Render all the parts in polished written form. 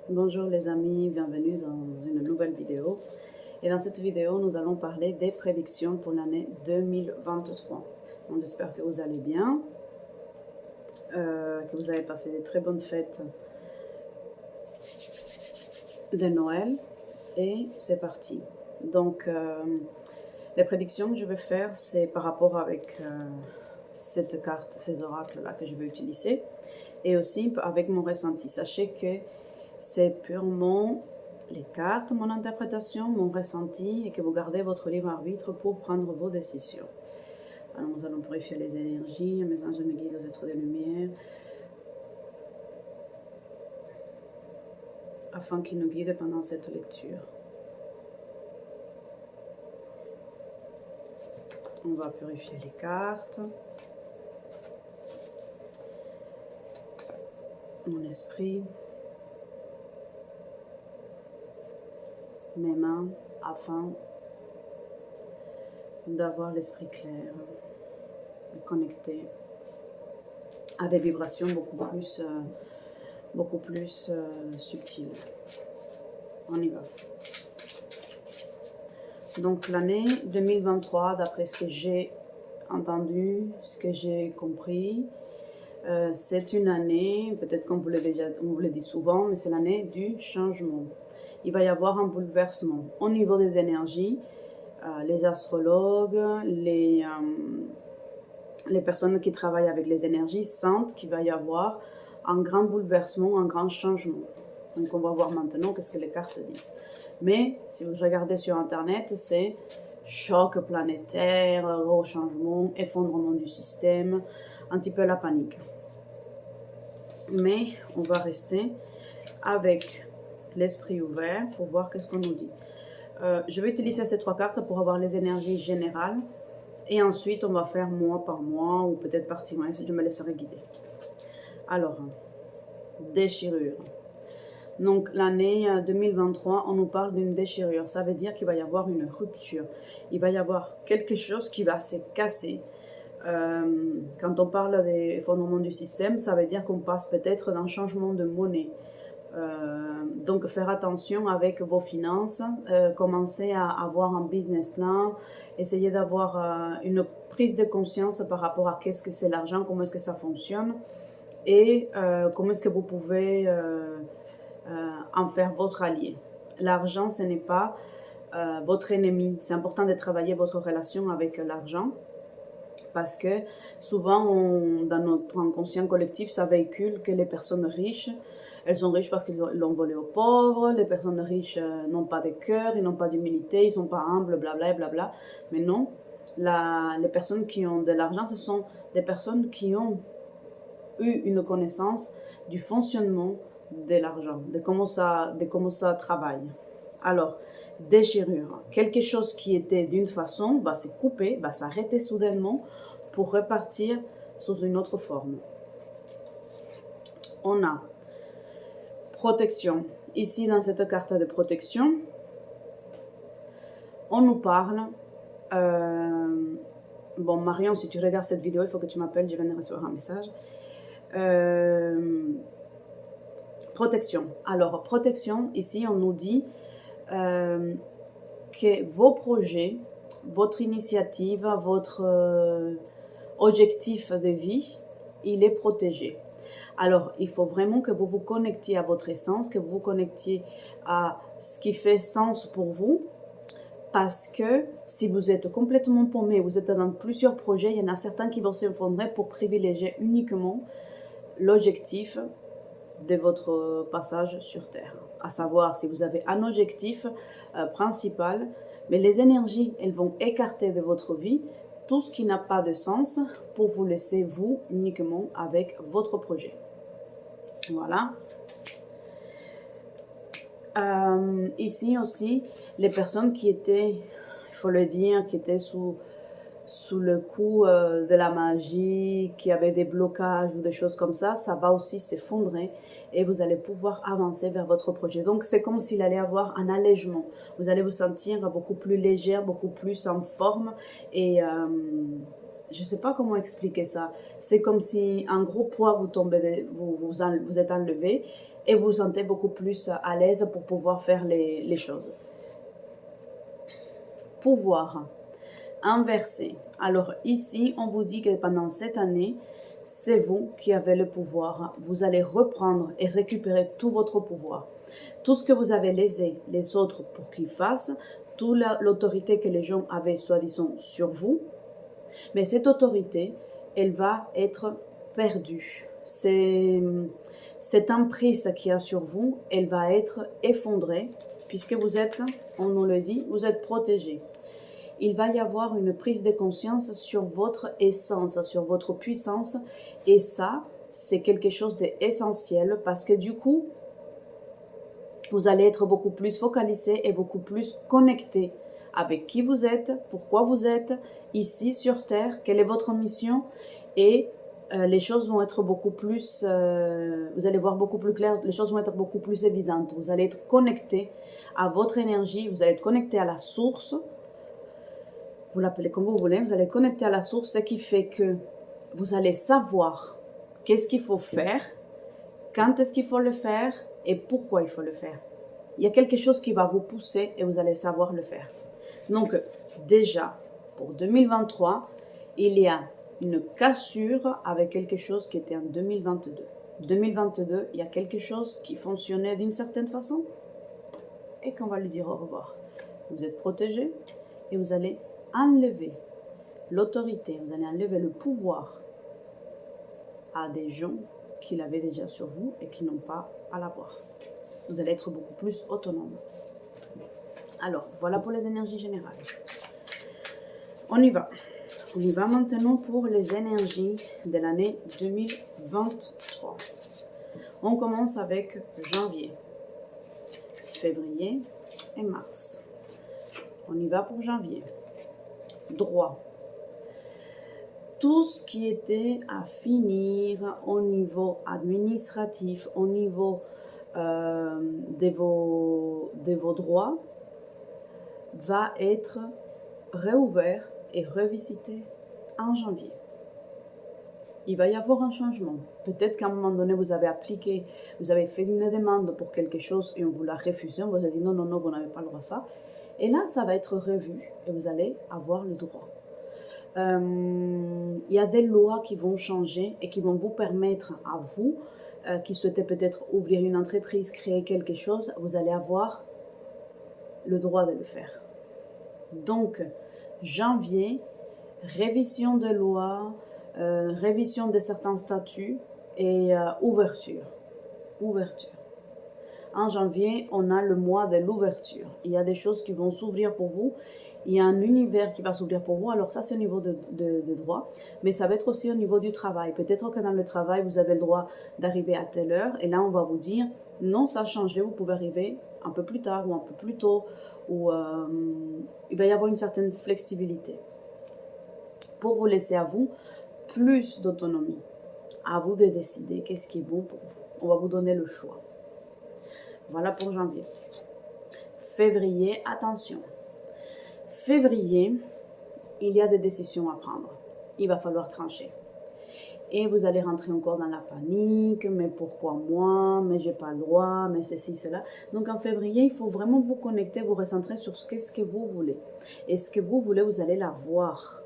Bonjour les amis, bienvenue dans une nouvelle vidéo. Et dans cette vidéo, nous allons parler des prédictions pour l'année 2023. Donc j'espère que vous allez bien, que vous avez passé des très bonnes fêtes de Noël. Et c'est parti. Donc les prédictions que je vais faire, c'est par rapport avec cette carte, ces oracles-là que je vais utiliser. Et aussi avec mon ressenti. Sachez que c'est purement les cartes, mon interprétation, mon ressenti, et que vous gardez votre libre arbitre pour prendre vos décisions. Alors nous allons purifier les énergies, mes anges me guident, aux êtres de lumière, afin qu'ils nous guident pendant cette lecture. On va purifier les cartes, mon esprit, mes mains, afin d'avoir l'esprit clair, connecté à des vibrations beaucoup plus subtiles. On y va. Donc l'année 2023, d'après ce que j'ai entendu, ce que j'ai compris, c'est une année, peut-être qu'on vous l'a dit souvent, mais c'est l'année du changement. Il va y avoir un bouleversement au niveau des énergies. Les astrologues, les personnes qui travaillent avec les énergies sentent qu'il va y avoir un grand bouleversement, un grand changement. Donc on va voir maintenant qu'est-ce que les cartes disent. Mais si vous regardez sur internet, c'est choc planétaire, gros changement, effondrement du système, un petit peu la panique. Mais on va rester avec l'esprit ouvert pour voir qu'est-ce qu'on nous dit. Je vais utiliser ces trois cartes pour avoir les énergies générales. Et ensuite, on va faire mois par mois ou peut-être par trimestre. Je me laisserai guider. Alors, déchirure. Donc, l'année 2023, on nous parle d'une déchirure. Ça veut dire qu'il va y avoir une rupture. Il va y avoir quelque chose qui va se casser. Quand on parle d'effondrement du système, ça veut dire qu'on passe peut-être d'un changement de monnaie. Donc faire attention avec vos finances, commencer à avoir un business plan, essayer d'avoir une prise de conscience par rapport à qu'est-ce que c'est l'argent, comment est-ce que ça fonctionne et comment est-ce que vous pouvez en faire votre allié. L'argent, ce n'est pas votre ennemi. C'est important de travailler votre relation avec l'argent parce que souvent, dans notre inconscient collectif, ça véhicule que les personnes riches, elles sont riches parce qu'ils l'ont volé aux pauvres, les personnes riches n'ont pas de cœur, ils n'ont pas d'humilité, ils ne sont pas humbles, blabla, blabla. Mais non, les personnes qui ont de l'argent, ce sont des personnes qui ont eu une connaissance du fonctionnement de l'argent, de comment ça travaille. Alors, déchirure, quelque chose qui était d'une façon va se couper, va s'arrêter soudainement pour repartir sous une autre forme. On a protection. Ici, dans cette carte de protection, on nous parle... bon, Marion, si tu regardes cette vidéo, il faut que tu m'appelles, je viens de recevoir un message. Protection. Alors, protection, ici, on nous dit que vos projets, votre initiative, votre objectif de vie, il est protégé. Alors, il faut vraiment que vous vous connectiez à votre essence, que vous vous connectiez à ce qui fait sens pour vous. Parce que si vous êtes complètement paumé, vous êtes dans plusieurs projets, il y en a certains qui vont s'effondrer pour privilégier uniquement l'objectif de votre passage sur Terre. À savoir, si vous avez un objectif principal, mais les énergies, elles vont écarter de votre vie tout ce qui n'a pas de sens pour vous laisser vous uniquement avec votre projet. Voilà. Ici aussi, les personnes qui étaient, il faut le dire, qui étaient sous le coup de la magie, qui avaient des blocages ou des choses comme ça va aussi s'effondrer et vous allez pouvoir avancer vers votre projet. Donc c'est comme s'il allait avoir un allègement. Vous allez vous sentir beaucoup plus légère, beaucoup plus en forme et je ne sais pas comment expliquer ça. C'est comme si un gros poids vous êtes enlevé et vous vous sentez beaucoup plus à l'aise pour pouvoir faire les choses. Pouvoir inversé. Alors ici, on vous dit que pendant cette année, c'est vous qui avez le pouvoir. Vous allez reprendre et récupérer tout votre pouvoir. Tout ce que vous avez lésé les autres pour qu'ils fassent, toute l'autorité que les gens avaient soi-disant sur vous, mais cette autorité, elle va être perdue. Cette emprise qu'il y a sur vous, elle va être effondrée, puisque vous êtes, on nous le dit, vous êtes protégé. Il va y avoir une prise de conscience sur votre essence, sur votre puissance, et ça, c'est quelque chose d'essentiel, parce que du coup, vous allez être beaucoup plus focalisé et beaucoup plus connecté avec qui vous êtes, pourquoi vous êtes ici sur Terre, quelle est votre mission, et les choses vont être beaucoup plus, vous allez voir beaucoup plus clair, les choses vont être beaucoup plus évidentes. Vous allez être connecté à votre énergie, vous allez être connecté à la source, vous l'appelez comme vous voulez, vous allez être connecté à la source, ce qui fait que vous allez savoir qu'est-ce qu'il faut faire, quand est-ce qu'il faut le faire et pourquoi il faut le faire. Il y a quelque chose qui va vous pousser et vous allez savoir le faire. Donc déjà, pour 2023, il y a une cassure avec quelque chose qui était en 2022. 2022, il y a quelque chose qui fonctionnait d'une certaine façon et qu'on va lui dire au revoir. Vous êtes protégé et vous allez enlever l'autorité, vous allez enlever le pouvoir à des gens qui l'avaient déjà sur vous et qui n'ont pas à l'avoir. Vous allez être beaucoup plus autonome. Alors, voilà pour les énergies générales. On y va. On y va maintenant pour les énergies de l'année 2023. On commence avec janvier, février et mars. On y va pour janvier. Droit. Tout ce qui était à finir au niveau administratif, au niveau de vos droits, va être réouvert et revisité en janvier. Il va y avoir un changement. Peut-être qu'à un moment donné, vous avez appliqué, vous avez fait une demande pour quelque chose et on vous l'a refusé. On vous a dit non, non, non, vous n'avez pas le droit à ça. Et là, ça va être revu et vous allez avoir le droit. Il y a des lois qui vont changer et qui vont vous permettre à vous, qui souhaitez peut-être ouvrir une entreprise, créer quelque chose, vous allez avoir le droit de le faire. Donc, janvier, révision de loi, révision de certains statuts et ouverture. Ouverture. En janvier, on a le mois de l'ouverture. Il y a des choses qui vont s'ouvrir pour vous. Il y a un univers qui va s'ouvrir pour vous. Alors ça, c'est au niveau de droit. Mais ça va être aussi au niveau du travail. Peut-être que dans le travail, vous avez le droit d'arriver à telle heure. Et là, on va vous dire, non, ça a changé. Vous pouvez arriver un peu plus tard ou un peu plus tôt. Ou il va y avoir une certaine flexibilité. Pour vous laisser à vous plus d'autonomie. À vous de décider qu'est-ce qui est bon pour vous. On va vous donner le choix. Voilà pour janvier. Février, attention. Février, il y a des décisions à prendre. Il va falloir trancher. Et vous allez rentrer encore dans la panique. Mais pourquoi moi? Mais j'ai pas le droit. Mais ceci, cela. Donc en février, il faut vraiment vous connecter, vous recentrer sur ce que vous voulez. Et ce que vous voulez, vous allez l'avoir.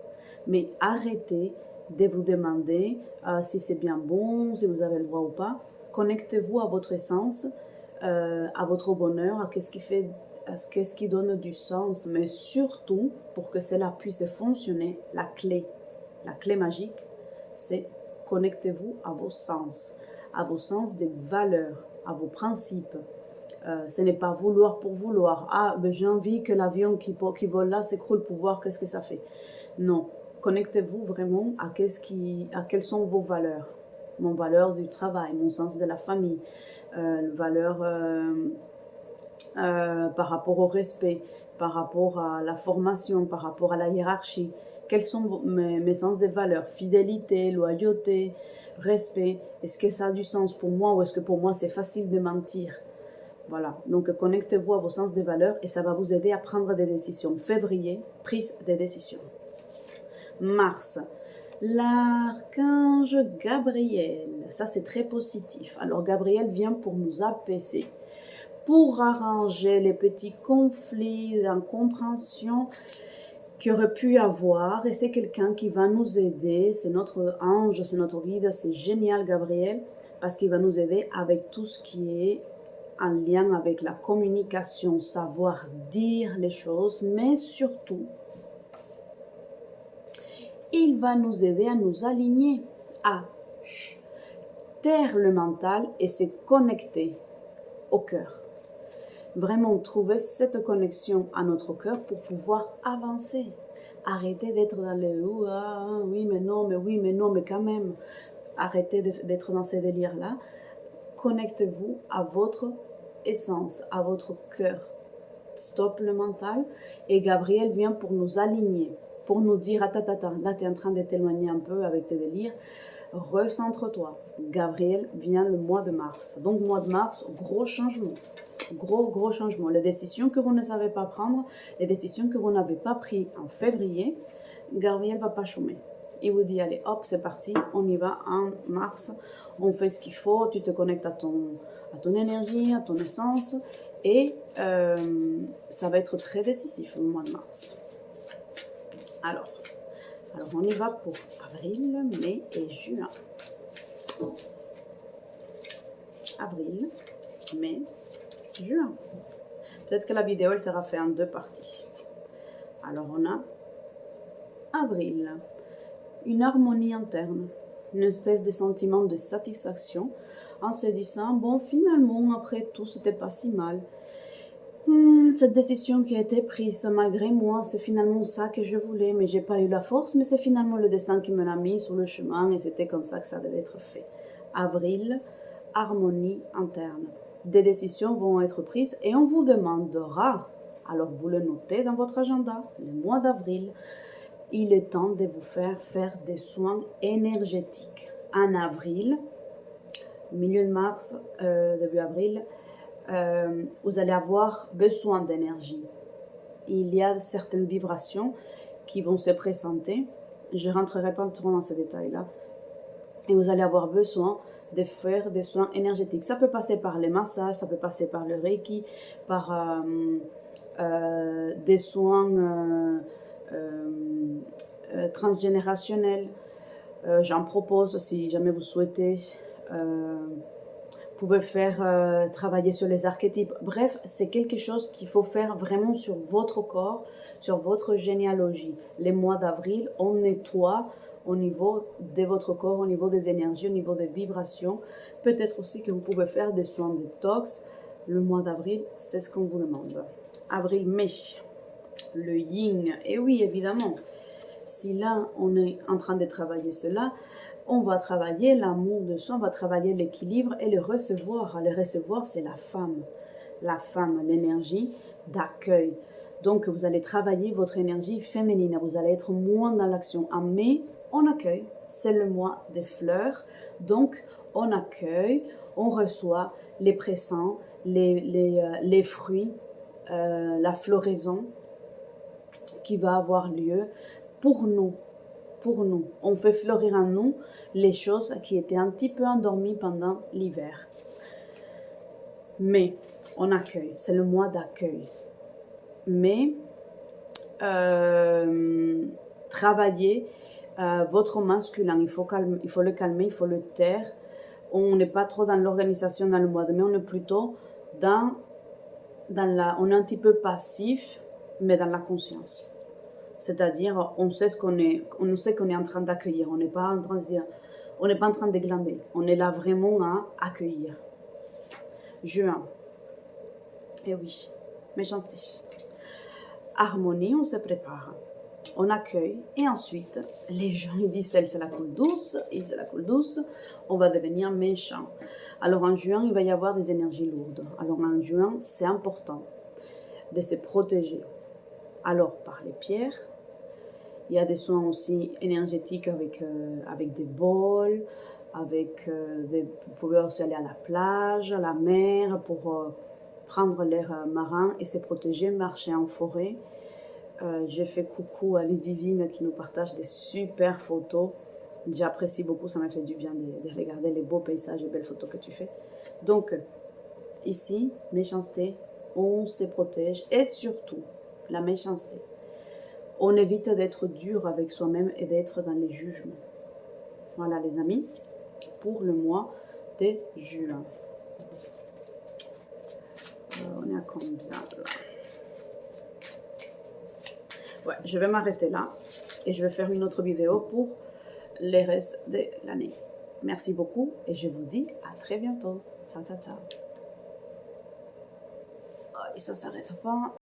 Mais arrêtez de vous demander si c'est bien bon, si vous avez le droit ou pas. Connectez-vous à votre essence. À votre bonheur, à ce qui donne du sens, mais surtout, pour que cela puisse fonctionner, la clé magique, c'est connectez-vous à vos sens des valeurs, à vos principes. Ce n'est pas vouloir pour vouloir. Ah, ben j'ai envie que l'avion qui vole là s'écroule pour voir qu'est-ce que ça fait. Non, connectez-vous vraiment à quelles sont vos valeurs. Mon valeur du travail, mon sens de la famille, valeur par rapport au respect, par rapport à la formation, par rapport à la hiérarchie. Quels sont mes sens des valeurs? Fidélité, loyauté, respect. Est-ce que ça a du sens pour moi ou est-ce que pour moi c'est facile de mentir? Voilà, donc connectez-vous à vos sens des valeurs et ça va vous aider à prendre des décisions. Février, prise des décisions. Mars, l'archange Gabriel. Ça, c'est très positif. Alors, Gabriel vient pour nous apaiser, pour arranger les petits conflits d'incompréhension qu'il aurait pu avoir. Et c'est quelqu'un qui va nous aider. C'est notre ange, c'est notre guide. C'est génial, Gabriel, parce qu'il va nous aider avec tout ce qui est en lien avec la communication, savoir dire les choses, mais surtout, il va nous aider à nous aligner, à taire le mental et se connecter au cœur. Vraiment trouver cette connexion à notre cœur pour pouvoir avancer. Arrêtez d'être dans le oui mais non, mais oui mais non, mais quand même. Arrêtez d'être dans ces délires-là. Connectez-vous à votre essence, à votre cœur. Stop le mental. Et Gabriel vient pour nous aligner, pour nous dire, attends, là tu es en train de t'éloigner un peu avec tes délires. Recentre-toi. Gabriel vient le mois de mars. Donc mois de mars, gros changement. Gros changement. Les décisions que vous ne savez pas prendre, les décisions que vous n'avez pas prises en février, Gabriel va pas chômer. Il vous dit, allez, hop, c'est parti, on y va en mars, on fait ce qu'il faut, tu te connectes à ton énergie, à ton essence, et ça va être très décisif le mois de mars. Alors on y va pour avril, mai et juin. Avril, mai, juin. Peut-être que la vidéo elle sera faite en 2 parties. Alors on a avril, une harmonie interne, une espèce de sentiment de satisfaction en se disant bon finalement après tout c'était pas si mal. Cette décision qui a été prise malgré moi, c'est finalement ça que je voulais, mais j'ai pas eu la force, mais c'est finalement le destin qui me l'a mis sur le chemin et c'était comme ça que ça devait être fait. Avril, harmonie interne. Des décisions vont être prises et on vous demandera, alors vous le notez dans votre agenda, le mois d'avril, il est temps de vous faire des soins énergétiques. En avril, milieu de mars, début avril, vous allez avoir besoin d'énergie. Il y a certaines vibrations qui vont se présenter. Je ne rentrerai pas trop dans ces détails-là. Et vous allez avoir besoin de faire des soins énergétiques. Ça peut passer par les massages, ça peut passer par le Reiki, par des soins transgénérationnels. J'en propose si jamais vous souhaitez. Vous pouvez faire travailler sur les archétypes. Bref, c'est quelque chose qu'il faut faire vraiment sur votre corps, sur votre généalogie. Les mois d'avril, on nettoie au niveau de votre corps, au niveau des énergies, au niveau des vibrations. Peut-être aussi que vous pouvez faire des soins détox. Le mois d'avril, c'est ce qu'on vous demande. Avril-mai, le yin. Et oui, évidemment, si là, on est en train de travailler cela, on va travailler l'amour de soi, on va travailler l'équilibre et le recevoir. Le recevoir, c'est la femme, l'énergie d'accueil. Donc, vous allez travailler votre énergie féminine, vous allez être moins dans l'action. En mai, on accueille, c'est le mois des fleurs. Donc, on accueille, on reçoit les présents, les fruits, la floraison qui va avoir lieu pour nous. On fait fleurir en nous les choses qui étaient un petit peu endormies pendant l'hiver. Mais on accueille, c'est le mois d'accueil. Mais travailler votre masculin, il faut le calmer, il faut le taire. On n'est pas trop dans l'organisation dans le mois de mai, on est plutôt on est un petit peu passif, mais dans la conscience. C'est-à-dire, on sait qu'on est en train d'accueillir. On n'est pas en train de dire, on n'est pas en train de glander. On est là vraiment à accueillir. Juin. Eh oui, méchanceté. Harmonie, on se prépare. On accueille. Et ensuite, les gens, ils disent, c'est la coule douce. On va devenir méchant. Alors en juin, il va y avoir des énergies lourdes. Alors en juin, c'est important de se protéger. Alors, par les pierres, il y a des soins aussi énergétiques avec des bols, vous pouvez aussi aller à la plage, à la mer pour prendre l'air marin et se protéger, marcher en forêt. Je fais coucou à Ludivine qui nous partage des super photos J'apprécie beaucoup, ça m'a fait du bien de regarder les beaux paysages et belles photos que tu fais. Donc, ici, méchanceté, on se protège et surtout, la méchanceté. On évite d'être dur avec soi-même et d'être dans les jugements. Voilà les amis, pour le mois de juin. On est à combien là? Ouais, je vais m'arrêter là et je vais faire une autre vidéo pour les restes de l'année. Merci beaucoup et je vous dis à très bientôt. Ciao, ciao, ciao. Oh, et ça s'arrête pas.